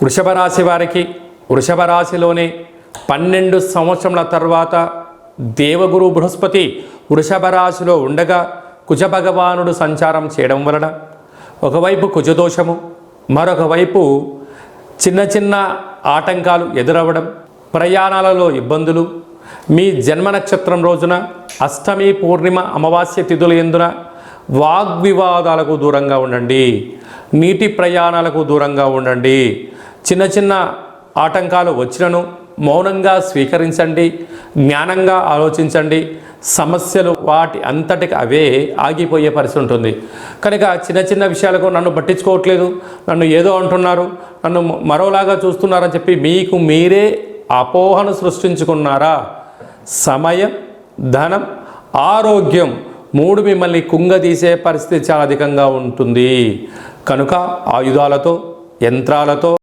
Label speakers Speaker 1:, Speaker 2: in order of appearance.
Speaker 1: వృషభ రాశి వారికి వృషభ రాశిలోనే 12 సంవత్సరముల తర్వాత దేవగురు బృహస్పతి వృషభ రాశిలో ఉండగా కుజ భగవానుడు సంచారం చేయడం వలన ఒకవైపు కుజదోషము, మరొక వైపు చిన్న చిన్న ఆటంకాలు ఎదురవ్వడం, ప్రయాణాలలో ఇబ్బందులు, మీ జన్మ నక్షత్రం రోజున అష్టమి, పూర్ణిమ, అమావాస్య తిథుల యందున వాగ్వివాదాలకు దూరంగా ఉండండి, నీటి ప్రయాణాలకు దూరంగా ఉండండి. చిన్న చిన్న ఆటంకాలు వచ్చినను మౌనంగా స్వీకరించండి, జ్ఞానంగా ఆలోచించండి. సమస్యలు వాటి అంతటికి అవే ఆగిపోయే పరిస్థితి ఉంటుంది. కనుక చిన్న చిన్న విషయాలకు నన్ను పట్టించుకోవట్లేదు, నన్ను ఏదో అంటున్నారు, నన్ను మరోలాగా చూస్తున్నారని చెప్పి మీకు మీరే అపోహను సృష్టించుకున్నారా? సమయం, ధనం, ఆరోగ్యం 3 మిమ్మల్ని కుంగదీసే పరిస్థితి చాలా అధికంగా ఉంటుంది. కనుక ఆయుధాలతో, యంత్రాలతో